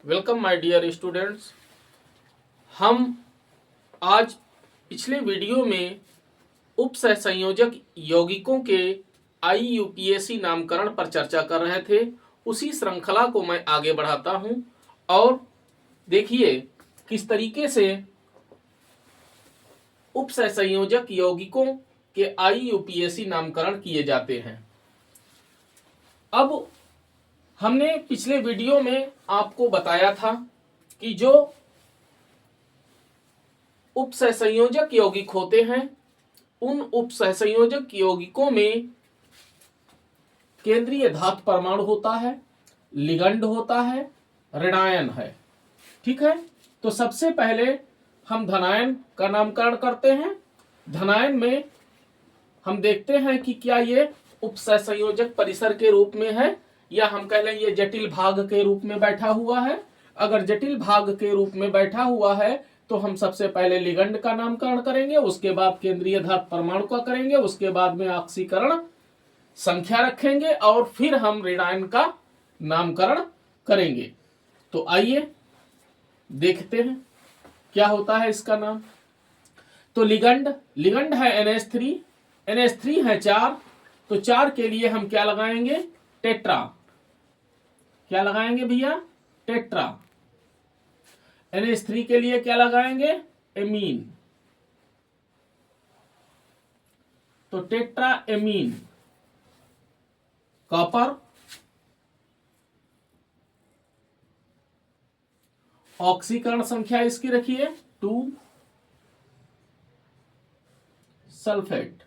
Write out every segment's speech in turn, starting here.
Welcome my dear students. हम आज पिछले वीडियो में उप सहसंयोजक यौगिकों के IUPAC नामकरण पर चर्चा कर रहे थे। उसी श्रृंखला को मैं आगे बढ़ाता हूं और देखिए किस तरीके से उप सहसंयोजक यौगिकों के IUPAC नामकरण किए जाते हैं। अब हमने पिछले वीडियो में आपको बताया था कि जो उप सहसंयोजक यौगिक होते हैं उन उप सहसंयोजक यौगिकों में केंद्रीय धातु परमाणु होता है, लिगंड होता है, ऋणायन है। ठीक है, तो सबसे पहले हम धनायन का नामकरण करते हैं। धनायन में हम देखते हैं कि क्या ये उप सहसंयोजक परिसर के रूप में है या हम कह लें ये जटिल भाग के रूप में बैठा हुआ है। अगर जटिल भाग के रूप में बैठा हुआ है तो हम सबसे पहले लिगंड का नामकरण करेंगे, उसके बाद केंद्रीय धातु परमाणु का करेंगे, उसके बाद में ऑक्सीकरण संख्या रखेंगे और फिर हम ऋणायन का नामकरण करेंगे। तो आइए देखते हैं क्या होता है इसका नाम। तो लिगंड है NH3, NH3 है 4, तो 4 के लिए हम क्या लगाएंगे? टेट्रा। क्या लगाएंगे भैया? टेट्रा। NH3 के लिए क्या लगाएंगे? एमीन। तो टेट्रा एमीन। कॉपर, ऑक्सीकरण संख्या इसकी रखिए 2, sulphate.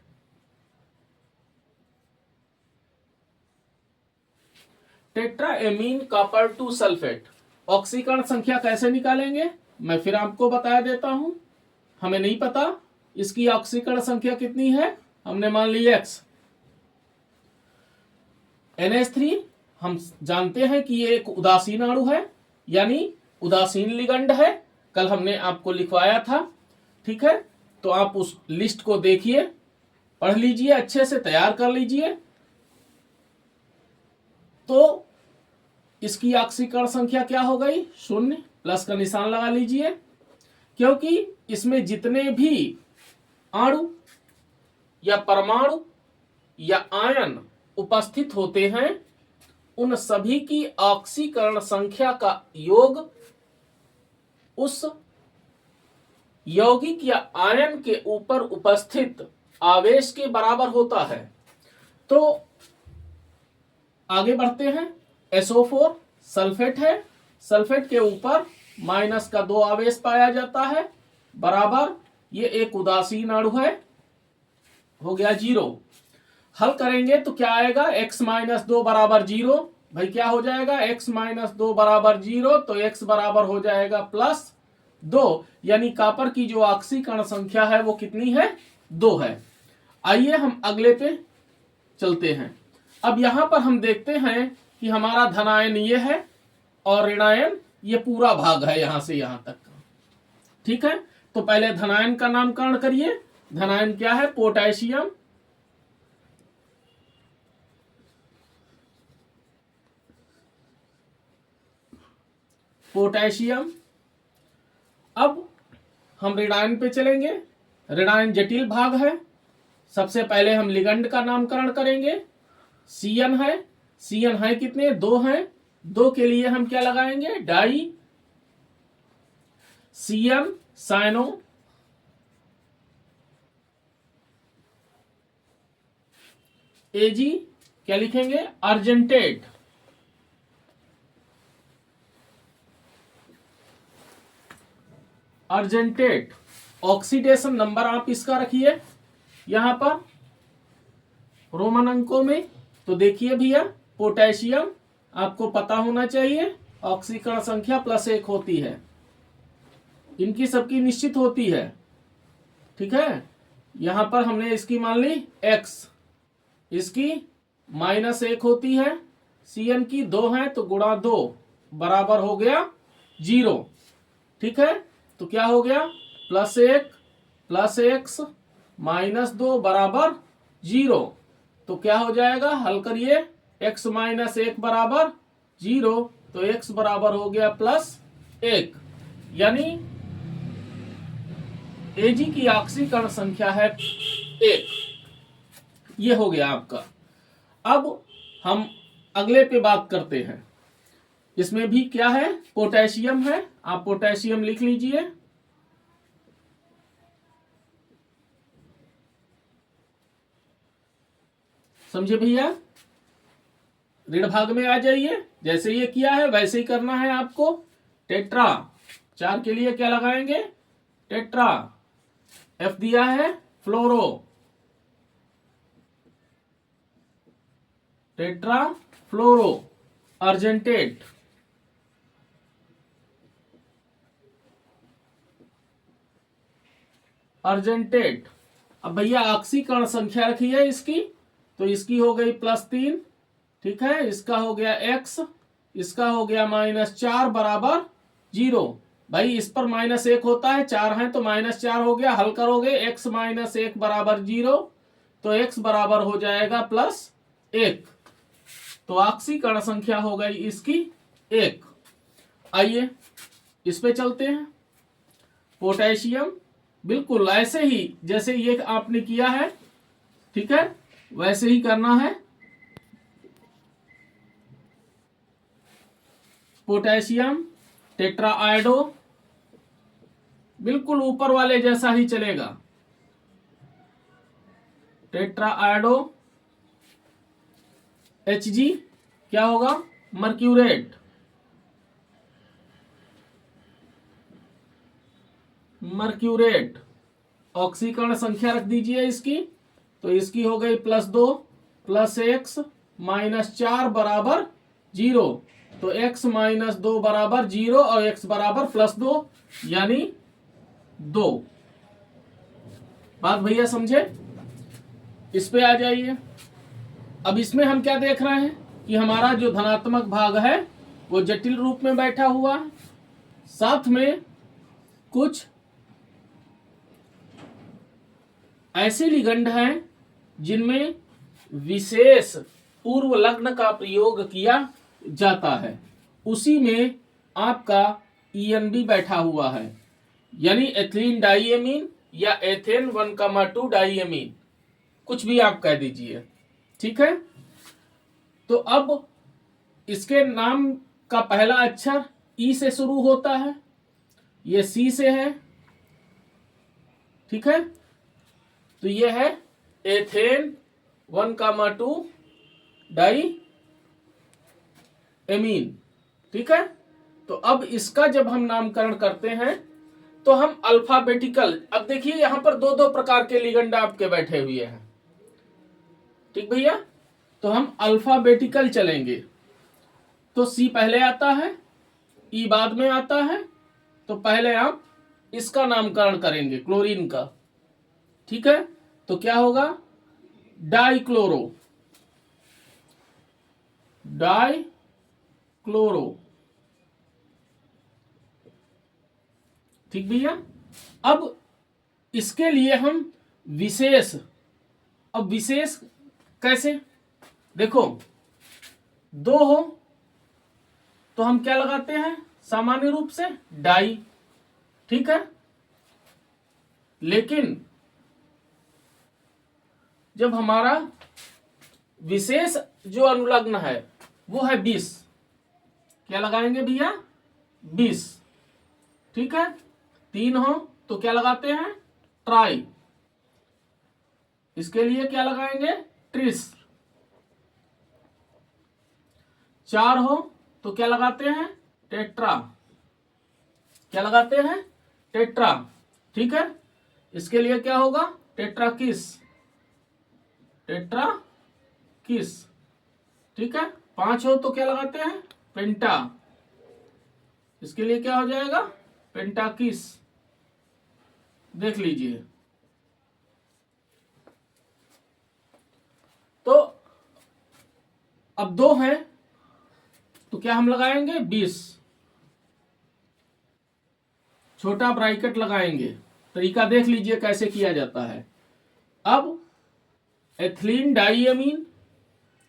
Tetra amine copper 2 sulphate. ऑक्सीकरण संख्या कैसे निकालेंगे मैं फिर आपको बता देता हूं। हमें नहीं पता इसकी ऑक्सीकरण संख्या कितनी है, हमने मान ली X। NH3 हम जानते हैं कि ये एक उदासीन अणु है, यानी उदासीन लिगंड है। कल हमने आपको लिखवाया था। ठीक है, तो आप उस लिस्ट को देखिए, पढ़ लीजिए, अच्छे से तैयार कर लीजिए। तो इसकी ऑक्सीकरण संख्या क्या हो गई? 0, प्लस का निशान लगा लीजिए, क्योंकि इसमें जितने भी अणु या परमाणु या आयन उपस्थित होते हैं उन सभी की ऑक्सीकरण संख्या का योग उस यौगिक या आयन के ऊपर उपस्थित आवेश के बराबर होता है। तो आगे बढ़ते हैं। SO4 सल्फेट है, सल्फेट के ऊपर -2 आवेश पाया जाता है, बराबर ये एक उदासीन अणु है, हो गया 0। हल करेंगे तो क्या आएगा? x - 2 बराबर 0। भाई क्या हो जाएगा? x - 2 बराबर 0, तो x बराबर हो जाएगा +2, यानी कॉपर की जो ऑक्सीकरण संख्या है वो कितनी है? 2 है। आइए हम अगले पे चलते हैं। अब यहां पर हम देखते हैं कि हमारा धनायन ये है और ऋणायन ये पूरा भाग है यहां से यहां तक का। ठीक है, तो पहले धनायन का नामकरण करिए। धनायन क्या है? Potassium, potassium. अब हम ऋणायन पे चलेंगे। ऋणायन जटिल भाग है। सबसे पहले हम लिगंड का नामकरण करेंगे। Cn है, Cn है कितने? 2 हैं। 2 के लिए हम क्या लगाएंगे? डाई। Cn साइनो, Ag क्या लिखेंगे? अर्जेंटेट। अर्जेंटेट। ऑक्सीडेशन नंबर आप इसका रखिए यहां पर रोमन अंकों में। तो देखिए भैया, पोटेशियम आपको पता होना चाहिए, ऑक्सीकरण संख्या +1 होती है, इनकी सबकी निश्चित होती है। ठीक है, यहां पर हमने इसकी मान ली X, इसकी -1 होती है। Cn की 2 है तो गुणा 2 बराबर हो गया 0। ठीक है, तो क्या हो गया? +1 + x -2 बराबर 0। तो क्या हो जाएगा? हल करिए। x - 1 बराबर 0, तो x बराबर हो गया +1, यानी Ag की ऑक्सीकरण संख्या है 1। ये हो गया आपका। अब हम अगले पे बात करते हैं। इसमें भी क्या है, पोटेशियम है। आप पोटेशियम लिख लीजिए। समझे भैया? ऋण भाग में आ जाइए। जैसे ये किया है वैसे ही करना है आपको। टेट्रा 4 के लिए क्या लगाएंगे, टेट्रा। F दिया है फ्लोरो, टेट्रा फ्लोरो अर्जेंटेट, अर्जेंटेट। अब भैया ऑक्सीकरण संख्या रखी है इसकी, तो इसकी हो गई +3, ठीक है। इसका हो गया x, इसका हो गया -4 बराबर 0। भाई इस पर -1 होता है, 4 है तो -4 हो गया। हल करोगे x -1 बराबर 0, तो x बराबर हो जाएगा +1। तो ऑक्सीकरण संख्या हो गई इसकी 1। आइए इस पे चलते हैं। पोटेशियम बिल्कुल ऐसे ही जैसे ये आपने किया है, ठीक है, वैसे ही करना है। पोटेशियम टेट्राआयोडो, बिल्कुल ऊपर वाले जैसा ही चलेगा। टेट्राआयोडो Hg क्या होगा, मर्क्यूरेट, मर्क्यूरेट। ऑक्सीकरण संख्या रख दीजिए इसकी, तो इसकी हो गई +2 +x -4 बराबर 0। तो x -2 बराबर 0 और x बराबर +2 यानी 2। बात भैया समझे? इस पे आ जाइए। अब इसमें हम क्या देख रहे हैं कि हमारा जो धनात्मक भाग है वो जटिल रूप में बैठा हुआ है, साथ में कुछ ऐसे लिगंड हैं जिनमें विशेष पूर्व लग्न का प्रयोग किया जाता है। उसी में आपका ENB बैठा हुआ है, यानी एथिलीन डाइएमीन या एथेन 1,2 डाइएमीन, कुछ भी आप कह दीजिए, ठीक है। तो अब इसके नाम का पहला अक्षर ई से शुरू होता है, ये सी से है, ठीक है। तो ये है एथेन 1,2 डाइएमीन, ठीक है। तो अब इसका जब हम नामकरण करते हैं तो हम अल्फाबेटिकल, अब देखिए यहां पर दो प्रकार के लिगंड आपके बैठे हुए हैं, ठीक भैया। तो हम अल्फाबेटिकल चलेंगे। तो सी पहले आता है, ई बाद में आता है। तो पहले आप इसका नामकरण करेंगे, क्लोरीन का, ठीक है। तो क्या होगा, डाइक्लोरो, डाइक्लोरो, ठीक भैया। अब इसके लिए हम विशेष, अब विशेष कैसे, देखो 2 हो तो हम क्या लगाते हैं, सामान्य रूप से डाई, ठीक है। लेकिन जब हमारा विशेष जो अनुलग्न है वो है 20, क्या लगाएंगे भैया, 20, ठीक है। 3 हो तो क्या लगाते हैं, ट्राई। इसके लिए क्या लगाएंगे, ट्रिस। 4 हो तो क्या लगाते हैं, टेट्रा, क्या लगाते हैं, टेट्रा, ठीक है। इसके लिए क्या होगा, टेट्राकिस, टेट्राकिस, ठीक है। 5 हो तो क्या लगाते हैं, पेंटा, इसके लिए क्या हो जाएगा, पेंटाकिस, देख लीजिए। तो अब 2 है तो क्या हम लगाएंगे, 20, छोटा ब्रैकेट लगाएंगे। तरीका देख लीजिए कैसे किया जाता है। अब एथिलीन डाइएमीन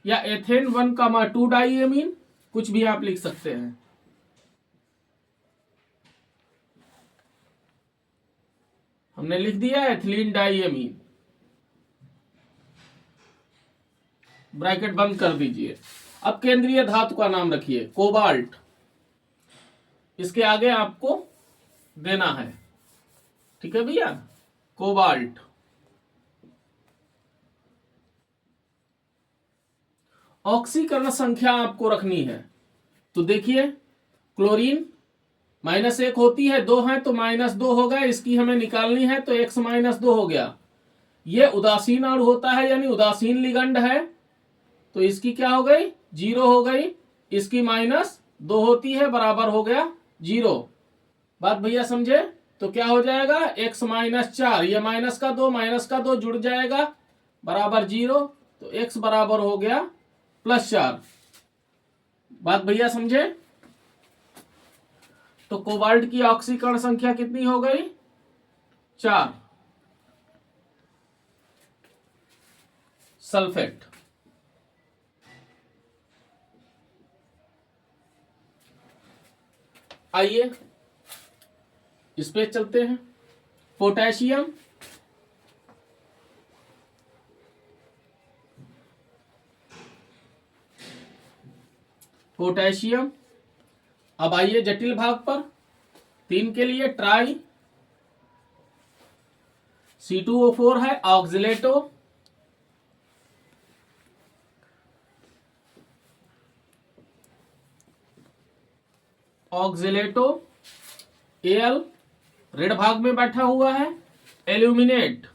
या एथेन 1,2 डाइएमीन कुछ भी आप लिख सकते हैं। हमने लिख दिया एथिलीन डाइएमीन, ब्रैकेट बंद कर दीजिए। अब केंद्रीय धातु का नाम रखिए कोबाल्ट, इसके आगे आपको देना है, ठीक है भैया, कोबाल्ट। ऑक्सीकरण संख्या आपको रखनी है, तो देखिए क्लोरीन -1 होती है, 2 है तो -2 होगा, इसकी हमें निकालनी है तो x -2 हो गया। ये उदासीन अणु होता है यानी उदासीन लिगंड है, तो इसकी क्या हो गई 0 हो गई, इसकी -2 होती है, बराबर हो गया 0। बात भैया समझे? तो क्या हो जाएगा x -4, ये -2 जुड़ जाएगा बराबर 0, तो x बराबर हो गया +4। बात भैया समझे? तो कोबाल्ट की ऑक्सीकरण संख्या कितनी हो गई 4। सल्फेट, आइए इस पे चलते हैं। Potassium, potassium. अब आइए जटिल भाग पर, 3 के लिए ट्राई, C2O4 है, ऑक्सिलेटो, ऑक्सिलेटो, Al ऋण भाग में बैठा हुआ है, एल्यूमिनेट,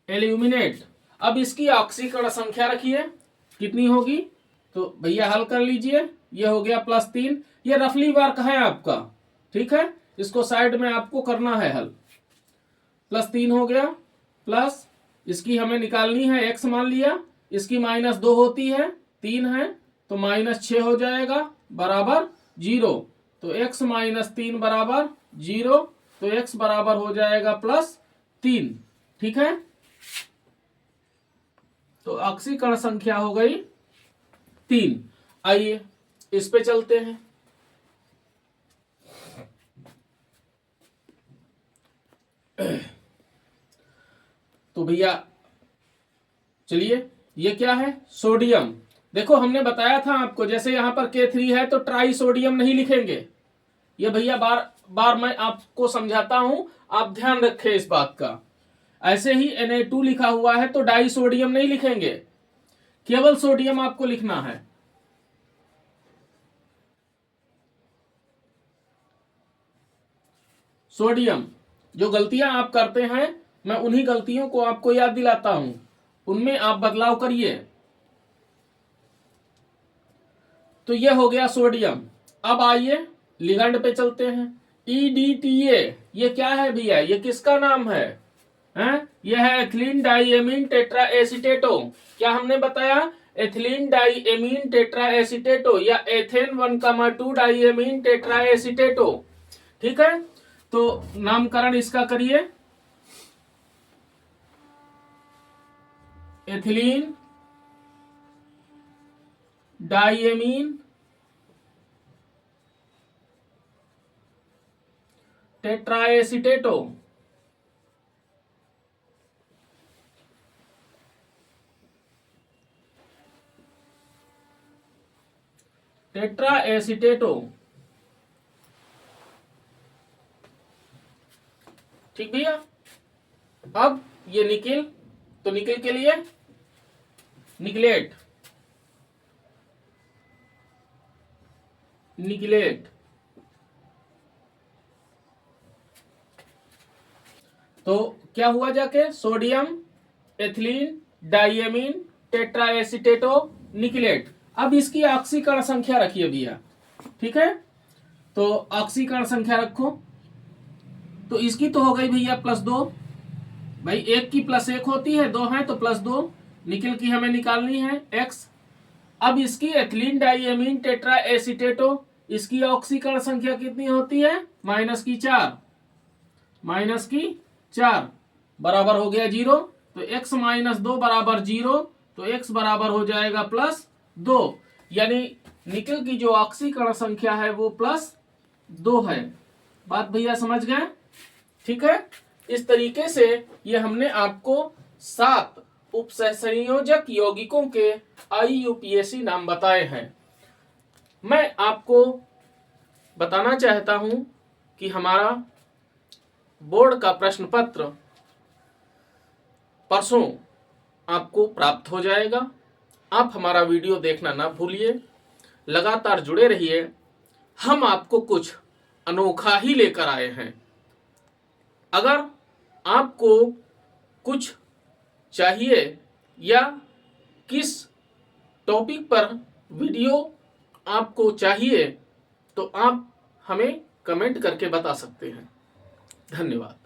एल्यूमिनेट। अब इसकी ऑक्सीकरण संख्या रखिए कितनी होगी, तो भैया हल कर लीजिए। ये हो गया +3, ये रफली वर्क है आपका, ठीक है, इसको साइड में आपको करना है हल। +3 हो गया, प्लस इसकी हमें निकालनी है x मान लिया, इसकी -2 होती है, 3 है तो -6 हो जाएगा बराबर 0, तो x -3 बराबर 0, तो x बराबर हो जाएगा +3, ठीक है। तो ऑक्सीकरण संख्या हो गई 3। आइए इस पे चलते हैं। तो भैया चलिए, ये क्या है सोडियम। देखो हमने बताया था आपको, जैसे यहां पर K3 है तो ट्राई सोडियम नहीं लिखेंगे, ये भैया बार बार मैं आपको समझाता हूं, आप ध्यान रखें इस बात का। ऐसे ही Na2 लिखा हुआ है तो डाई सोडियम नहीं लिखेंगे, केवल सोडियम आपको लिखना है। सोडियम, जो गलतियां आप करते हैं मैं उन्हीं गलतियों को आपको याद दिलाता हूं, उनमें आप बदलाव करिए। तो ये हो गया सोडियम। अब आइए लिगंड पे चलते हैं। EDTA, ये क्या है भैया, ये किसका नाम है? यह है एथिलीन डाइएमीन टेट्रा एसीटेटो। क्या हमने बताया? एथिलीन डाइएमीन टेट्रा एसीटेटो या एथेन 1,2 डाइएमीन टेट्रा एसीटेटो, ठीक है। तो नामकरण इसका करिए, एथिलीन डाइएमीन टेट्राएसीटेटो। टेट्राएसीटेटो, ठीक भैया। अब ये निकिल, तो निकिल के लिए निकलेट, निकलेट। तो क्या हुआ जाके, सोडियम एथिलीन डाइएमीन टेट्राएसीटेटो निकलेट। अब इसकी ऑक्सीकरण संख्या रखिए भैया, ठीक है। तो ऑक्सीकरण संख्या रखो, तो इसकी तो हो गई भैया +2, भाई एक की +1 होती है, 2 है तो +2, निकिल की हमें निकालनी है x। अब इसकी एथिलीन डाइएमीन टेट्रा एसीटेटो, इसकी ऑक्सीकरण संख्या कितनी होती है -4, बराबर हो गया 0, तो x माइनस 2 बराबर 0, तो x बराबर हो जाएगा +2, यानी निकल की जो ऑक्सीकरण संख्या है वो +2 है। बात भैया समझ गए? ठीक है, इस तरीके से ये हमने आपको 7 उपसंयोजक यौगिकों के IUPAC नाम बताए हैं। मैं आपको बताना चाहता हूं कि हमारा बोर्ड का प्रश्न पत्र परसों आपको प्राप्त हो जाएगा। आप हमारा वीडियो देखना ना भूलिए, लगातार जुड़े रहिए। हम आपको कुछ अनोखा ही लेकर आए हैं। अगर आपको कुछ चाहिए या किस टॉपिक पर वीडियो आपको चाहिए तो आप हमें कमेंट करके बता सकते हैं। धन्यवाद।